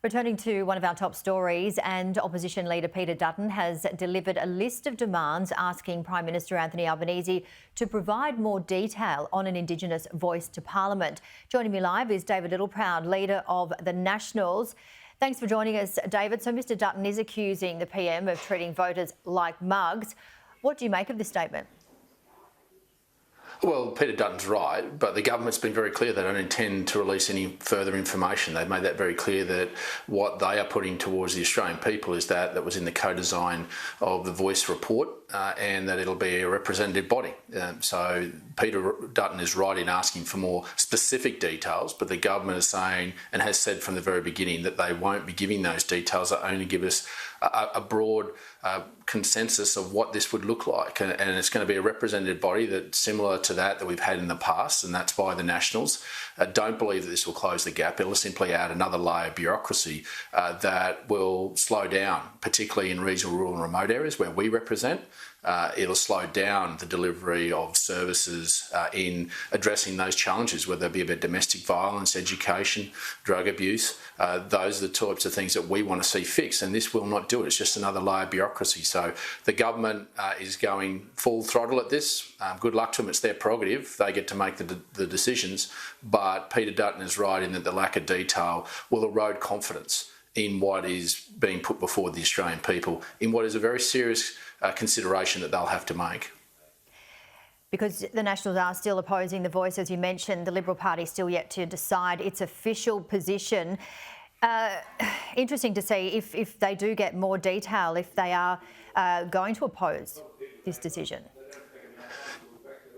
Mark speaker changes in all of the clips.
Speaker 1: Returning to one of our top stories, and Opposition Leader Peter Dutton has delivered a list of demands asking Prime Minister Anthony Albanese to provide more detail on an Indigenous voice to Parliament. Joining me live is David Littleproud, leader of the Nationals. Thanks for joining us, David. So Mr Dutton is accusing the PM of treating voters like mugs. What do you make of this statement?
Speaker 2: Well, Peter Dutton's right, but the government's been very clear they don't intend to release any further information. They've made that very clear that what they are putting towards the Australian people is that was in the co-design of the Voice report, and that it'll be a representative body. So Peter Dutton is right in asking for more specific details, but the government is saying and has said from the very beginning that they won't be giving those details. They only give us a broad consensus of what this would look like, and it's going to be a representative body that's similar to that we've had in the past, and that's by the Nationals. Don't believe that this will close the gap. It'll simply add another layer of bureaucracy that will slow down, particularly in regional, rural and remote areas where we represent. It'll slow down the delivery of services in addressing those challenges, whether it be about domestic violence, education, drug abuse. Those are the types of things that we want to see fixed, and this will not do it. It's just another layer of bureaucracy. So the government is going full throttle at this. Good luck to them. It's their prerogative. They get to make the decisions. But Peter Dutton is right in that the lack of detail will erode confidence in what is being put before the Australian people, in what is a very serious consideration that they'll have to make.
Speaker 1: Because the Nationals are still opposing the Voice, as you mentioned, the Liberal Party still yet to decide its official position. Interesting to see if they do get more detail, if they are going to oppose this decision.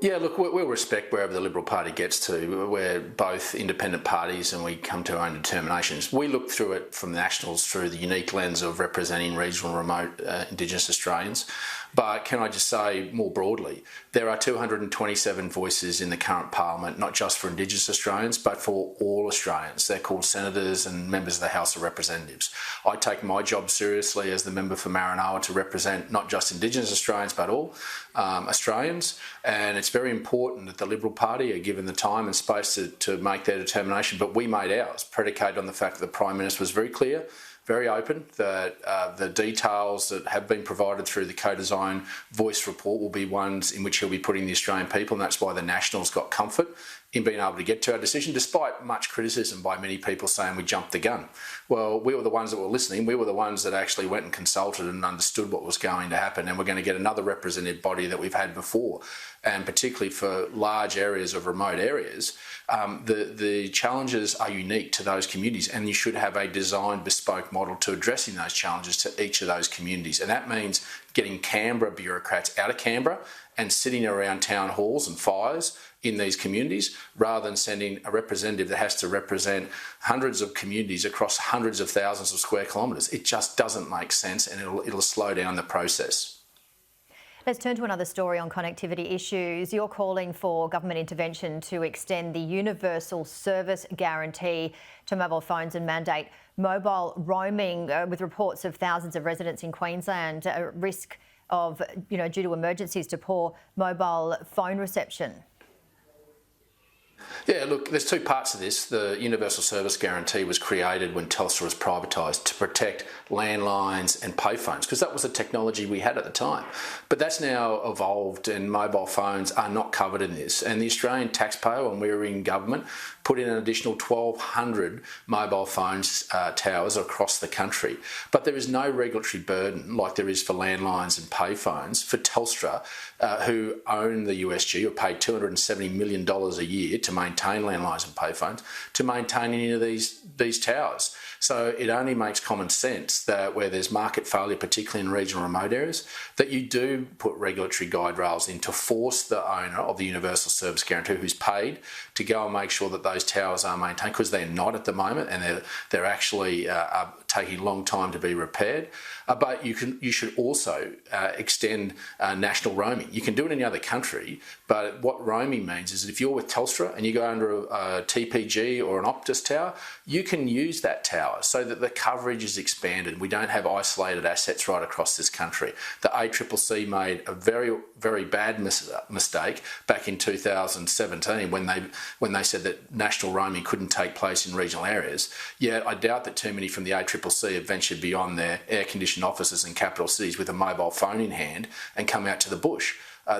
Speaker 2: Yeah, look, we'll respect wherever the Liberal Party gets to. We're both independent parties and we come to our own determinations. We look through it from the Nationals through the unique lens of representing regional and remote Indigenous Australians. But can I just say more broadly, there are 227 voices in the current Parliament, not just for Indigenous Australians, but for all Australians. They're called senators and members of the House of Representatives. I take my job seriously as the member for Maranoa to represent not just Indigenous Australians, but all Australians. And it's very important that the Liberal Party are given the time and space to make their determination. But we made ours, predicated on the fact that the Prime Minister was very clear, very open, that the details that have been provided through the co-design Voice report will be ones in which he'll be putting the Australian people, and that's why the Nationals got comfort in being able to get to our decision, despite much criticism by many people saying we jumped the gun. Well, we were the ones that were listening. We were the ones that actually went and consulted and understood what was going to happen, and we're going to get another representative body that we've had before. And particularly for large areas of remote areas, the challenges are unique to those communities, and you should have a designed bespoke model to addressing those challenges to each of those communities. And that means getting Canberra bureaucrats out of Canberra and sitting around town halls and fires in these communities, rather than sending a representative that has to represent hundreds of communities across hundreds of thousands of square kilometres. It just doesn't make sense, and it'll slow down the process.
Speaker 1: Let's turn to another story on connectivity issues. You're calling for government intervention to extend the universal service guarantee to mobile phones and mandate mobile roaming, with reports of thousands of residents in Queensland at risk of, due to emergencies, to poor mobile phone reception.
Speaker 2: Yeah, look, there's two parts to this. The Universal Service Guarantee was created when Telstra was privatised to protect landlines and payphones, because that was the technology we had at the time. But that's now evolved, and mobile phones are not covered in this. And the Australian taxpayer, when we were in government, put in an additional 1,200 mobile phone towers across the country. But there is no regulatory burden like there is for landlines and payphones for Telstra, who own the USG, or paid $270 million a year to maintain landlines and payphones, to maintain any of these towers. So it only makes common sense that where there's market failure, particularly in regional remote areas, that you do put regulatory guide rails in to force the owner of the Universal Service Guarantee, who's paid, to go and make sure that those towers are maintained, because they're not at the moment, and they're actually taking a long time to be repaired. But you should also extend national roaming. You can do it in any other country, but what roaming means is that if you're with Telstra and you go under a TPG or an Optus tower, you can use that tower so that the coverage is expanded. We don't have isolated assets right across this country. The ACCC made a very, very bad mistake back in 2017 when they said that national roaming couldn't take place in regional areas. Yet I doubt that too many from the ACCC have ventured beyond their air-conditioned offices in capital cities with a mobile phone in hand and come out to the bush.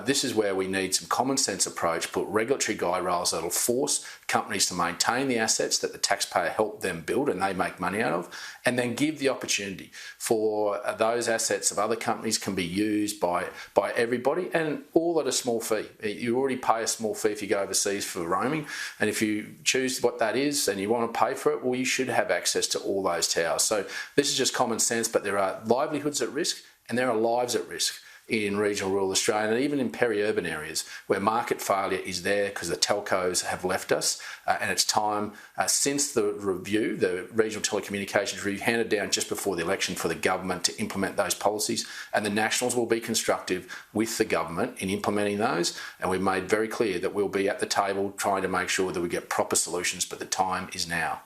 Speaker 2: This is where we need some common sense approach, put regulatory guide rails that will force companies to maintain the assets that the taxpayer helped them build and they make money out of, and then give the opportunity for those assets of other companies can be used by everybody, and all at a small fee. You already pay a small fee if you go overseas for roaming, and if you choose what that is and you want to pay for it, well, you should have access to all those towers. So this is just common sense, but there are livelihoods at risk and there are lives at risk in regional rural Australia and even in peri-urban areas where market failure is there because the telcos have left us, and it's time since the review, the Regional Telecommunications Review handed down just before the election, for the government to implement those policies, and the Nationals will be constructive with the government in implementing those, and we've made very clear that we'll be at the table trying to make sure that we get proper solutions, but the time is now.